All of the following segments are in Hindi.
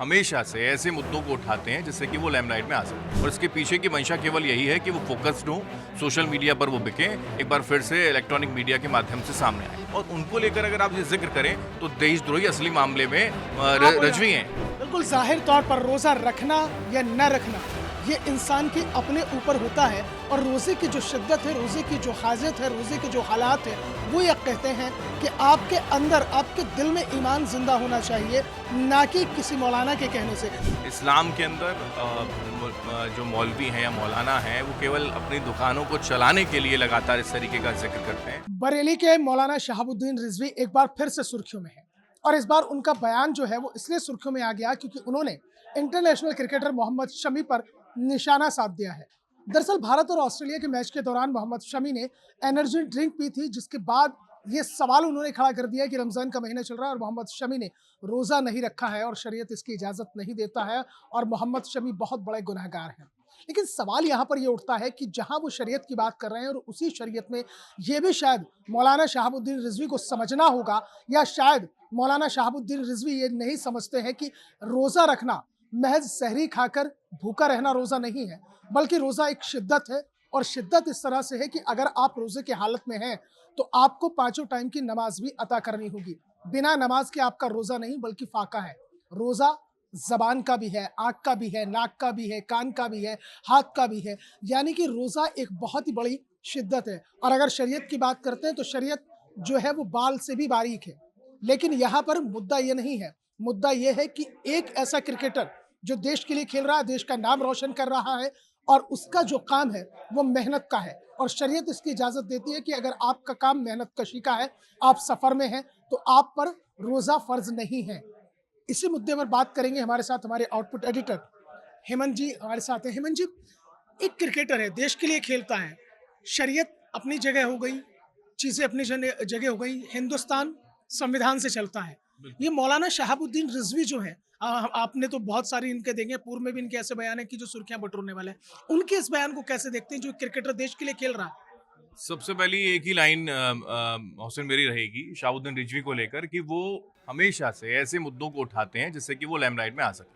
हमेशा से ऐसे मुद्दों को उठाते हैं जिससे कि वो लाइमलाइट में आ सके और इसके पीछे की मंशा केवल यही है कि वो फोकस्ड हो, सोशल मीडिया पर वो बिकें, एक बार फिर से इलेक्ट्रॉनिक मीडिया के माध्यम से सामने आए। और उनको लेकर अगर आप ये जिक्र करें तो देशद्रोही असली मामले में रजवी हैं। बिल्कुल जाहिर तौर पर रोज़ा रखना या न रखना ये इंसान के अपने ऊपर होता है। और रोज़े की जो शिद्दत है, रोज़े की जो हाजत है, रोज़े के जो हालात है, वो ये कहते हैं कि आपके अंदर, आपके दिल में ईमान जिंदा होना चाहिए, ना कि किसी मौलाना के कहने से। इस्लाम के अंदर जो मौलवी हैं या मौलाना हैं वो केवल अपनी दुकानों को चलाने के लिए लगातार इस तरीके का जिक्र करते हैं। बरेली के मौलाना शहाबुद्दीन रिजवी एक बार फिर से सुर्खियों में है और इस बार उनका बयान जो है वो इसलिए सुर्खियों में आ गया क्योंकि उन्होंने इंटरनेशनल क्रिकेटर मोहम्मद शमी पर निशाना साध दिया है। दरअसल भारत और ऑस्ट्रेलिया के मैच के दौरान मोहम्मद शमी ने एनर्जी ड्रिंक पी थी, जिसके बाद ये सवाल उन्होंने खड़ा कर दिया कि रमजान का महीना चल रहा है और मोहम्मद शमी ने रोजा नहीं रखा है और शरीयत इसकी इजाजत नहीं देता है और मोहम्मद शमी बहुत बड़े गुनहगार हैं। लेकिन सवाल यहाँ पर ये उठता है कि जहाँ वो शरीयत की बात कर रहे हैं और उसी शरीयत में ये भी शायद मौलाना शहाबुद्दीन रिजवी को समझना होगा, या शायद मौलाना शहाबुद्दीन रिजवी ये नहीं समझते हैं कि रोजा रखना महज सहरी खाकर भूखा रहना रोजा नहीं है, बल्कि रोजा एक शिद्दत है। और शिद्दत इस तरह से है कि अगर आप रोजे की हालत में हैं तो आपको पांचों टाइम की नमाज भी अता करनी होगी। बिना नमाज के आपका रोजा नहीं बल्कि फाका है। रोजा जबान का भी है, आंख का भी है, नाक का भी है, कान का भी है, हाथ का भी है, यानी कि रोजा एक बहुत ही बड़ी शिद्दत है। और अगर शरीयत की बात करते हैं तो शरीयत जो है वो बाल से भी बारीक है। लेकिन यहाँ पर मुद्दा ये नहीं है, मुद्दा ये है कि एक ऐसा क्रिकेटर जो देश के लिए खेल रहा है, देश का नाम रोशन कर रहा है और उसका जो काम है वो मेहनत का है और शरीयत इसकी इजाजत देती है कि अगर आपका काम मेहनत कशी का है, आप सफर में हैं, तो आप पर रोजा फर्ज नहीं है। इसी मुद्दे पर बात करेंगे। हमारे साथ हमारे आउटपुट एडिटर हेमंत जी हमारे साथ हैं। हेमंत जी, एक क्रिकेटर है, देश के लिए खेलता है, शरीयत अपनी जगह हो गई, चीज़ें अपनी जगह हो गई, हिंदुस्तान संविधान से चलता है। ये मौलाना शहाबुद्दीन रिजवी जो है, आपने तो बहुत सारी इनके देंगे, पूर्व में भी इनके ऐसे बयान है कि जो सुर्खियां बटोरने वाले हैं। उनके इस बयान को कैसे देखते हैं जो क्रिकेटर देश के लिए खेल रहा है? सबसे पहली एक ही लाइन मोहसिन मेरी रहेगी शाहबुद्दीन रिजवी को लेकर कि वो हमेशा से ऐसे मुद्दों को उठाते हैं जिससे कि वो लाइमलाइट में आ सके।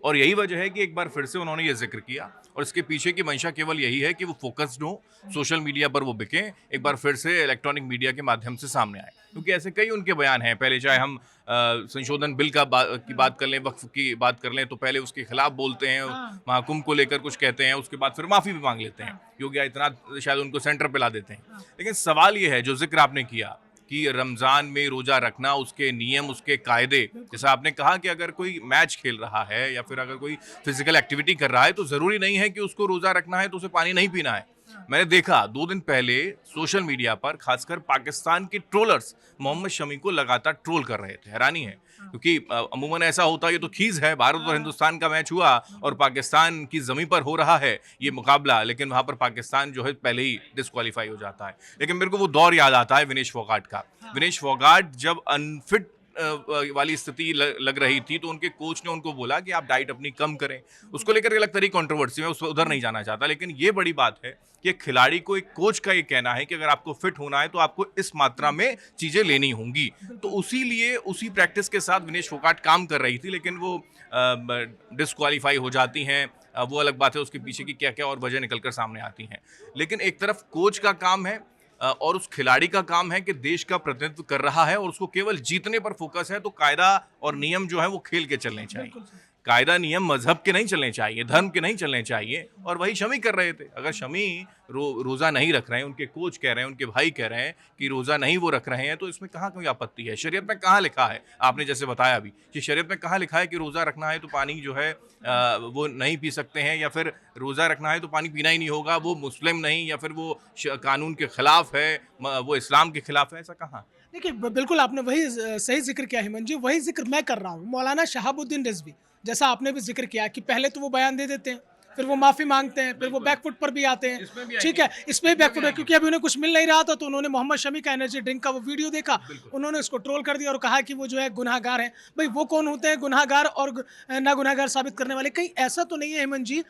और यही वजह है कि एक बार फिर से उन्होंने ये जिक्र किया और इसके पीछे की मंशा केवल यही है कि वो फोकस्ड हो, सोशल मीडिया पर वो बिकें, एक बार फिर से इलेक्ट्रॉनिक मीडिया के माध्यम से सामने आए। क्योंकि ऐसे कई उनके बयान हैं, पहले चाहे हम संशोधन बिल की बात कर लें, वक्फ की बात कर लें, तो पहले उसके खिलाफ बोलते हैं, महाकुंभ को लेकर कुछ कहते हैं, उसके बाद फिर माफ़ी भी मांग लेते हैं। योगी आदित्यनाथ शायद उनको सेंटर पे ला देते हैं। लेकिन सवाल ये है जो जिक्र आपने किया कि रमज़ान में रोज़ा रखना, उसके नियम, उसके कायदे, जैसा आपने कहा कि अगर कोई मैच खेल रहा है या फिर अगर कोई फिजिकल एक्टिविटी कर रहा है तो ज़रूरी नहीं है कि उसको रोज़ा रखना है तो उसे पानी नहीं पीना है। मैंने देखा 2 दिन पहले सोशल मीडिया पर खासकर पाकिस्तान के ट्रोलर्स मोहम्मद शमी को लगातार ट्रोल कर रहे थे। हैरानी है क्योंकि अमूमन ऐसा होता है, ये तो खीज़ है, भारत और हिंदुस्तान का मैच हुआ और पाकिस्तान की ज़मीन पर हो रहा है ये मुकाबला, लेकिन वहाँ पर पाकिस्तान जो है पहले ही डिस्क्वालीफाई हो जाता है। लेकिन मेरे को वो दौर याद आता है विनेश फोगाट का। विनेश फोगाट जब अनफिट वाली स्थिति लग रही थी तो उनके कोच ने उनको बोला कि आप डाइट अपनी कम करें। उसको लेकर अलग तरह की कंट्रोवर्सी, मैं उधर नहीं जाना चाहता, लेकिन ये बड़ी बात है कि खिलाड़ी को, एक कोच का ये कहना है कि अगर आपको फिट होना है तो आपको इस मात्रा में चीज़ें लेनी होंगी। तो उसी प्रैक्टिस के साथ विनेश फोगाट काम कर रही थी, लेकिन वो डिस्क्वालीफाई हो जाती हैं। वो अलग बात है, उसके पीछे की क्या क्या और वजह निकलकर सामने आती हैं। लेकिन एक तरफ कोच का काम है और उस खिलाड़ी का काम है कि देश का प्रतिनिधित्व कर रहा है और उसको केवल जीतने पर फोकस है, तो कायदा और नियम जो है वो खेल के चलने चाहिए। कायदा नियम मजहब के नहीं चलने चाहिए, धर्म के नहीं चलने चाहिए, और वही शमी कर रहे थे। अगर शमी रोज़ा नहीं रख रहे हैं, उनके कोच कह रहे हैं, उनके भाई कह रहे हैं कि रोज़ा नहीं वो रख रहे हैं, तो इसमें कहाँ कोई आपत्ति है? शरीयत में कहाँ लिखा है? आपने जैसे बताया अभी कि शरीयत में कहाँ लिखा है कि रोज़ा रखना है तो पानी जो है वो नहीं पी सकते हैं, या फिर रोज़ा रखना है तो पानी पीना ही नहीं होगा, वो मुस्लिम नहीं, या फिर वो कानून के खिलाफ है, वो इस्लाम के खिलाफ है, ऐसा कहाँ? देखिए, बिल्कुल आपने वही सही जिक्र किया हेमंत जी, वही जिक्र मैं कर रहा हूँ। मौलाना शहाबुद्दीन रिजवी, जैसा आपने भी जिक्र किया कि पहले तो वो बयान दे देते हैं, फिर वो माफ़ी मांगते हैं, फिर वो बैकफुट पर भी आते हैं। ठीक है, इसमें भी बैकफुट है क्योंकि अभी उन्हें कुछ मिल नहीं रहा था, तो उन्होंने मोहम्मद शमी का एनर्जी ड्रिंक का वो वीडियो देखा, उन्होंने उसको ट्रोल कर दिया और कहा कि वो जो है गुनाहगार है। भाई वो कौन होते हैं गुनाहगार और ना गुनाहगार साबित करने वाले? कहीं ऐसा तो नहीं है हेमंत जी,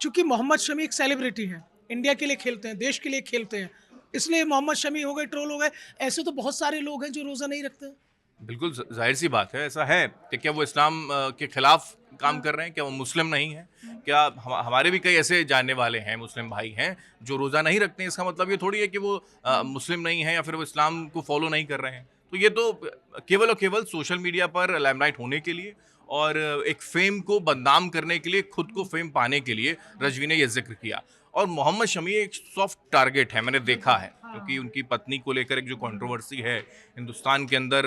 चूंकि मोहम्मद शमी एक सेलिब्रिटी है, इंडिया के लिए खेलते हैं, देश के लिए खेलते हैं, इसलिए मोहम्मद शमी हो गए, ट्रोल हो गए? ऐसे तो बहुत सारे लोग हैं जो रोज़ा नहीं रखते। बिल्कुल जाहिर सी बात है, ऐसा है कि क्या वो इस्लाम के खिलाफ काम कर रहे हैं? क्या वो मुस्लिम नहीं है? क्या हमारे भी कई ऐसे जानने वाले हैं, मुस्लिम भाई हैं जो रोज़ा नहीं रखते हैं, इसका मतलब ये थोड़ी है कि वो मुस्लिम नहीं है या फिर वो इस्लाम को फॉलो नहीं कर रहे हैं। तो ये तो केवल और केवल सोशल मीडिया पर लाइमलाइट होने के लिए और एक फेम को बदनाम करने के लिए, खुद को फेम पाने के लिए रज़वी ने ये ज़िक्र किया। और मोहम्मद शमी एक सॉफ्ट टारगेट है, मैंने देखा है, क्योंकि उनकी पत्नी को लेकर एक जो कंट्रोवर्सी है हिंदुस्तान के अंदर,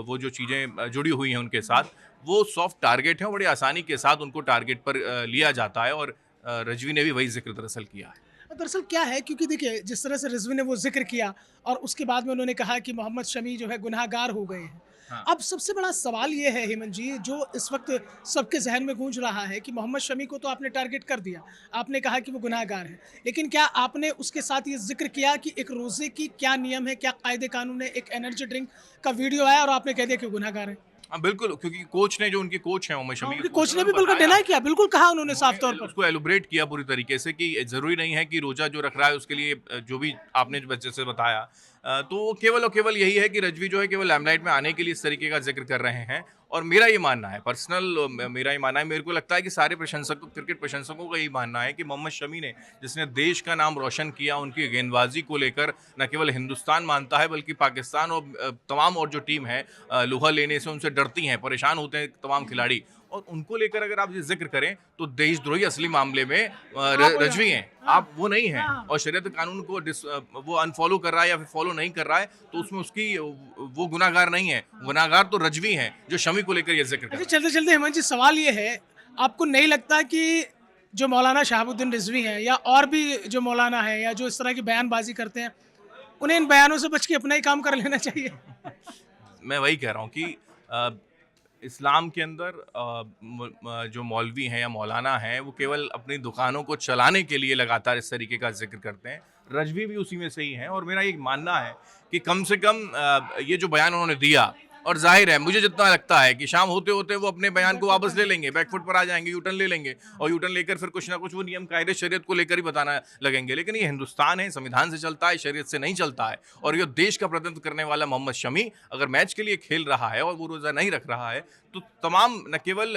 वो जो चीज़ें जुड़ी हुई हैं उनके साथ, वो सॉफ्ट टारगेट है और बड़ी आसानी के साथ उनको टारगेट पर लिया जाता है। और रज़वी ने भी वही ज़िक्र दरअसल किया है। दरअसल क्या है, क्योंकि देखिए जिस तरह से रिजवी ने वो जिक्र किया और उसके बाद में उन्होंने कहा कि मोहम्मद शमी जो है गुनाहगार हो गए हैं। हाँ। अब सबसे बड़ा सवाल ये है हेमंत जी, जो इस वक्त सबके जहन में गूंज रहा है कि मोहम्मद शमी को तो आपने टारगेट कर दिया, आपने कहा कि वो गुनाहगार है, लेकिन क्या आपने उसके साथ ये जिक्र किया कि एक रोजे की क्या नियम है, क्या कायदे कानून है? एक एनर्जी ड्रिंक का वीडियो आया और आपने कह दिया कि वो गुनाहगार है। हाँ, बिल्कुल, क्योंकि कोच ने, जो उनके कोच हैं मोहम्मद शमी के उनके कोच कोच ने भी बिल्कुल बताया, डिनाई किया, बिल्कुल कहा उन्होंने साफ तौर उन्होंने पर। उसको एलुब्रेट किया पूरी तरीके से कि ज़रूरी नहीं है कि रोज़ा जो रख रहा है उसके लिए जो भी आपने जो बच्चे से बताया, तो केवल और केवल यही है कि रज़वी जो है केवल लाइमलाइट में आने के लिए इस तरीके का ज़िक्र कर रहे हैं। और मेरा ये मानना है, पर्सनल मेरा ये मानना है, मेरे को लगता है कि सारे प्रशंसकों, क्रिकेट प्रशंसकों का यही मानना है कि मोहम्मद शमी ने, जिसने देश का नाम रोशन किया, उनकी गेंदबाजी को लेकर न केवल हिंदुस्तान मानता है बल्कि पाकिस्तान और तमाम और जो टीम है लोहा लेने से उनसे डरती हैं, परेशान होते हैं तमाम खिलाड़ी। और उनको लेकर अगर आप ये जिक्र करें तो देशद्रोही असली मामले में रज़वी हैं, आप वो नहीं हैं। और शरीयत कानून को वो अनफॉलो कर रहा है या फिर फॉलो नहीं कर रहा है, तो उसमें उसकी वो गुनाहगार नहीं है, गुनाहगार तो रज़वी हैं जो शमी को लेकर ये जिक्र कर अच्छा, रहे हैं। चलते चलते हेमंत जी, सवाल ये है, आपको नहीं लगता कि जो मौलाना शहाबुद्दीन रिजवी हैं या और भी जो मौलाना हैं या जो इस तरह की बयानबाजी करते हैं, उन्हें इन बयानों से बच के अपना ही काम कर लेना चाहिए? मैं वही कह रहा हूँ कि अ, इस्लाम के अंदर जो मौलवी हैं या मौलाना हैं, वो केवल अपनी दुकानों को चलाने के लिए लगातार इस तरीके का जिक्र करते हैं। रज़वी भी उसी में से ही हैं और मेरा ये मानना है कि कम से कम ये जो बयान उन्होंने दिया, और जाहिर है मुझे जितना लगता है कि शाम होते होते वो अपने बयान को वापस ले लेंगे, बैकफुट पर आ जाएंगे, यूटर्न ले लेंगे और यूटर्न लेकर फिर कुछ ना कुछ वो नियम कायदे शरीयत को लेकर ही बताना लगेंगे। लेकिन ये हिंदुस्तान है, संविधान से चलता है, शरीयत से नहीं चलता है। और ये देश का प्रतिनिधित्व करने वाला मोहम्मद शमी अगर मैच के लिए खेल रहा है और वो रोज़ा नहीं रख रहा है, तो तमाम न केवल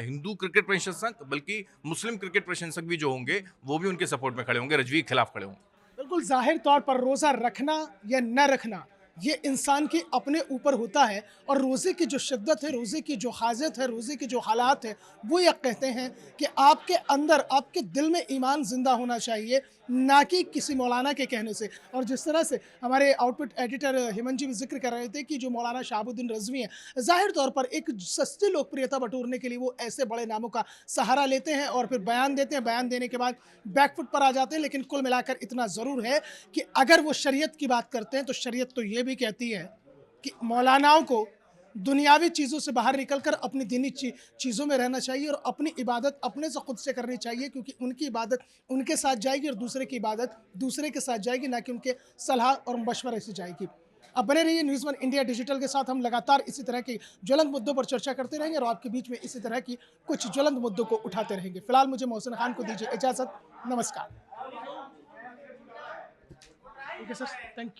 हिंदू क्रिकेट प्रशंसक बल्कि मुस्लिम क्रिकेट प्रशंसक भी जो होंगे वो भी उनके सपोर्ट में खड़े होंगे, रज़वी के खिलाफ खड़े होंगे। बिल्कुल जाहिर तौर पर रोज़ा रखना या न रखना ये इंसान के अपने ऊपर होता है, और रोज़े की जो शिद्दत है, रोज़े की जो हाजत है, रोज़े के जो हालात है, वो ये कहते हैं कि आपके अंदर, आपके दिल में ईमान ज़िंदा होना चाहिए, ना कि किसी मौलाना के कहने से। और जिस तरह से हमारे आउटपुट एडिटर हेमंत जी भी जिक्र कर रहे थे कि जो मौलाना शहाबुद्दीन रिजवी हैं, ज़ाहिर तौर पर एक सस्ती लोकप्रियता बटोरने के लिए वो ऐसे बड़े नामों का सहारा लेते हैं और फिर बयान देते हैं, बयान देने के बाद बैकफुट पर आ जाते हैं। लेकिन कुल मिलाकर इतना ज़रूर है कि अगर वो शरीयत की बात करते हैं तो शरीयत तो ये भी कहती है कि मौलानाओं को दुनियावी चीज़ों से बाहर निकलकर अपनी दीनी चीज़ों में रहना चाहिए और अपनी इबादत अपने से खुद से करनी चाहिए, क्योंकि उनकी इबादत उनके साथ जाएगी और दूसरे की इबादत दूसरे के साथ जाएगी, ना कि उनके सलाह और मशवरे से जाएगी। अब बने रहिए न्यूज़ वन इंडिया डिजिटल के साथ, हम लगातार इसी तरह के ज्वलंत मुद्दों पर चर्चा करते रहेंगे और आपके बीच में इसी तरह की कुछ ज्वलंत मुद्दों को उठाते रहेंगे। फिलहाल मुझे मोहसिन खान को दीजिए इजाज़त, नमस्कार। Okay sir, thank you.